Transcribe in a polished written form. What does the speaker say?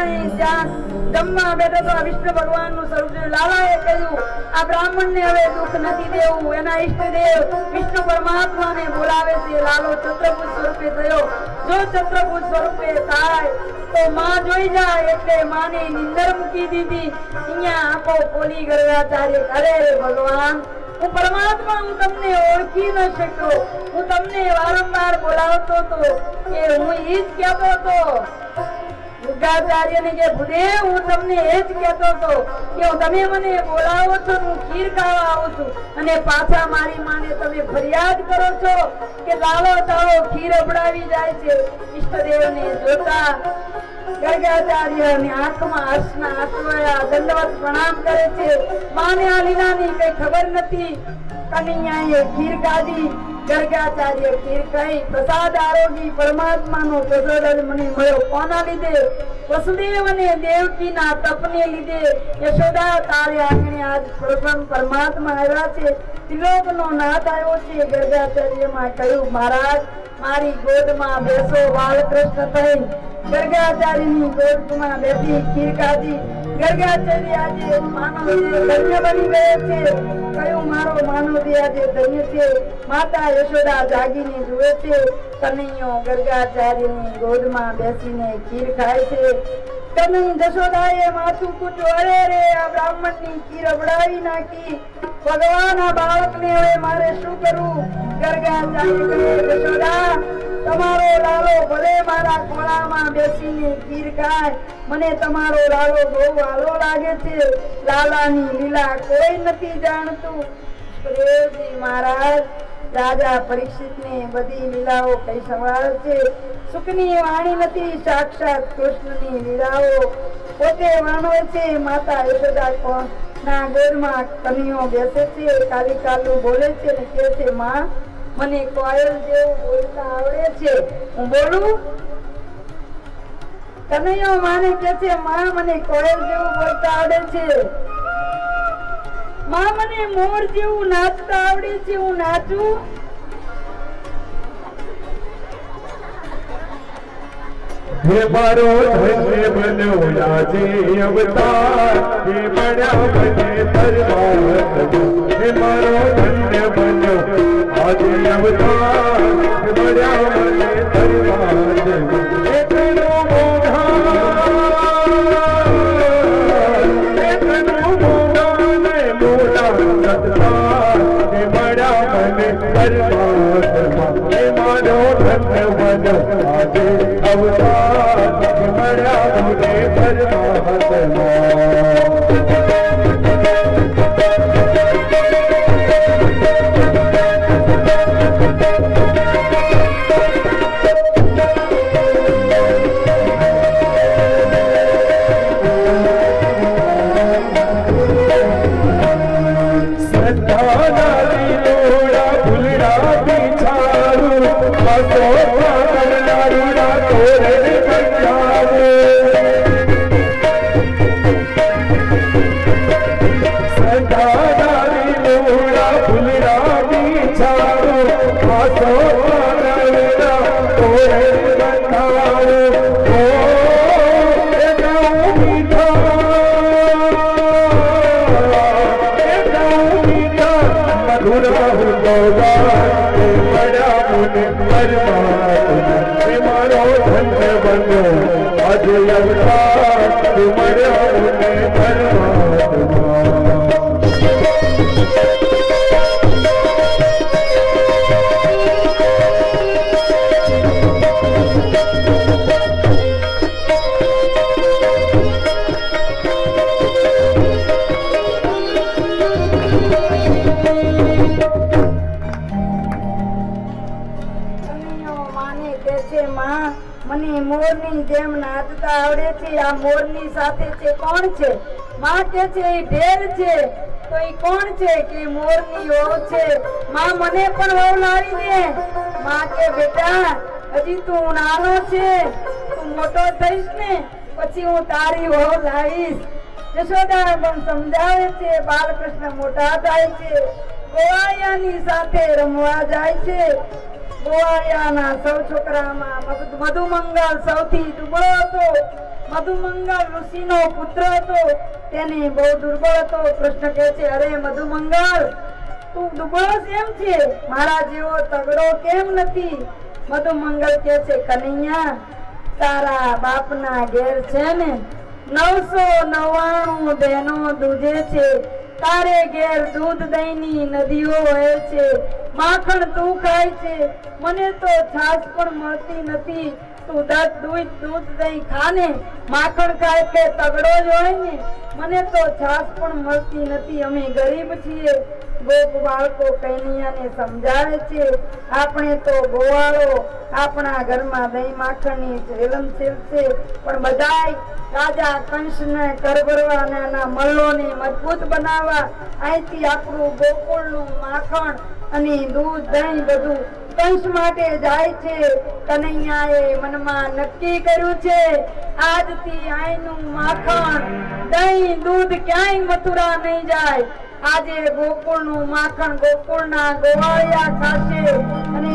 લાલાએ ત્યાં જમવા બેઠો તો વિષ્ણુ ભગવાનનું સ્વરૂપ જોયું. લાલાએ કહ્યું આ બ્રાહ્મણને હવે દુઃખ નથી દેવું. એના ઈષ્ટદેવ વિષ્ણુ પરમાત્માને બોલાવે છે. લાલો ચત્રભુજ સ્વરૂપે થયો. જો ચત્રભુજ સ્વરૂપે થાય તો માં જોઈ જાય એટલે માને નિંદર મૂકી દીધી. અહીંયા આંખો ખોલી ગર્ગાચાર્ય અરે ભગવાન હું પરમાત્મા હું તમને ઓળખી ન શક્યો. હું તમને વારંવાર બોલાવતો હતો કે હું ઈ જ કહેતો હતો. ગર્ગાચાર્યને કે ભૂદેવ હું તમને એ જ કહેતો હતો કે તમે મને બોલાવો છો હું ખીર ખાવા આવું છું અને પાછા મારી માને તમે ફરિયાદ કરો છો કે લાલો તાળો ખીર અબડાવી જાય છે. ઈષ્ટદેવને જોતા ગર્ગાચાર્યની આંખમાં હર્ષના આંસુ આવ્યા. દંડવત પ્રણામ કરે છે. માને આ લીલાની કઈ ખબર નથી. કનૈયાએ ખીર ખાધી. ગર્ગાચાર્ય ખીર ખાઈ પ્રસાદ આરોગી. પરમાત્માનો પ્રસાદ મને મળ્યો. કોના લીધે? વસુદેવ અને દેવકીના તપને લીધે. યશોદા તારે આંગણે આજ પ્રસન્ન પરમાત્મા આવ્યા છે. ત્રિલોકનો નાથ આવ્યો છે. ગર્ગાચાર્યમાં કહ્યું મહારાજ મારી ગોદમાં બેસો. બાલકૃષ્ણ થઈ ગર્ગાચાર્યની ગોદમાં બેસી ખીર ખાધી. ગર્ગાચાર્ય આજે માનવ ધન્ય બની ગયો છે. કયું મારો માનવ આજે ધન્ય છે. માતા યશોદા જાગીને જુએ છે. કનૈયો ગર્ગાચાર્યની ગોદમાં બેસીને ખીર ખાય છે. જશોદાએ માથું કૂટ્યું. અરે રે આ બ્રાહ્મણની ખીર અબડાવી નાખી. ભગવાન આ બાળકને હવે મારે શું કરવું? ગર્ગાચાર્ય કહે યશોદા તમારો લાલો ભલે મારા ખોળામાં બેસીને ખીર ખાય મને તમારો લાલો બહુ વાલો લાગે છે. લાલાની લીલા કોઈ નથી જાણતું. સુખદેવજી મહારાજ રાજા પરીક્ષિતને બધી લીલાઓ કઈ સંભળાવે છે. સુખની વાણી નથી સાક્ષાત કૃષ્ણની લીલાઓ પોતે વર્ણવે છે. માતા યશોદા કોણ ના ગોદમાં કનૈયો બેસે છે. કાલી કાલું બોલે છે ને કહે છે માં મને કોયલ જેવું બોલતા આવડે છે. હું બોલું? કનૈયો માને કહે છે માં મને કોયલ જેવું બોલતા આવડે છે. માં મને મોર જેવું નાચતા આવડે છે. હું નાચું? हे मारो धन्य बनो राजे अवतार हे बड़ा बने दरबार हे मारो धन्य बनो राजे अवतार हे बड़ा बने दरबार हे करो मोढ़ा ने मोड़ा सत्कार हे बड़ा बने दरबार हे मारो धन्य बनो राजे अवतार बड़ा मुझे परमात्मा મને મોરની જેમ નાચતા આવડે છે. આ મોરની સાથે છે કોણ છે? માં કે છે એ ઢેર છે. તો એ કોણ છે? કે મોરની વહુ છે. માં મને પણ વહુ લાવી દે. માં કે બેટા હજી તું નાનો છે. તું મોટો થઈશ ને પછી હું તારી વહુ લાવીશ. યશોદા પણ સમજાવે છે. બાલકૃષ્ણ મોટા થાય છે. ગોવાળિયાની સાથે રમવા જાય છે. ગોવાળિયાના સૌ છોકરામાં મધુમંગલ સૌથી દુબળો હતો. મધુમંગલ ઋષિનો પુત્ર હતો, તેને બહુ દુર્બળ હતો. કૃષ્ણ કહે છે, અરે મધુમંગલ, તું દુબળો કેમ છે? મારા જેવો તગડો કેમ નથી? મધુમંગલ કહે છે, કનૈયા, તારા બાપના ઘેર છે ને 999 બહેનો દૂધે છે. તારે ઘેર દૂધ દહીંની નદીઓ વહે છે, માખણ તું ખાય છે, મને તો છાશ પણ મળતી નથી. તું દૂધ દહીં ખાને, માખણ ખાય એટલે તગડો જ હોય ને. મને તો છાશ પણ મળતી નથી, અમે ગરીબ છીએ. ગોપ બાળકો કૈનિયાને સમજાવે છે, આપણે તો ગોવાળો, આપણા ઘરમાં દહીં માખણની રેલમછેલ છે, પણ બધાય રાજા કંસને કરબરવાના મલ્લોને મજબૂત બનાવવા અહીંથી આપણું ગોકુળનું માખણ અને દૂધ દહીં બધું કંસ માટે જાય છે. કનૈયાએ મનમાં નક્કી કર્યું છે, આજથી અહીંનું માખણ દહીં દૂધ ક્યાંય મથુરા નહીં જાય. આજે ગોકુળનું માખણ ગોકુળના ગોવાળિયા ખાશે અને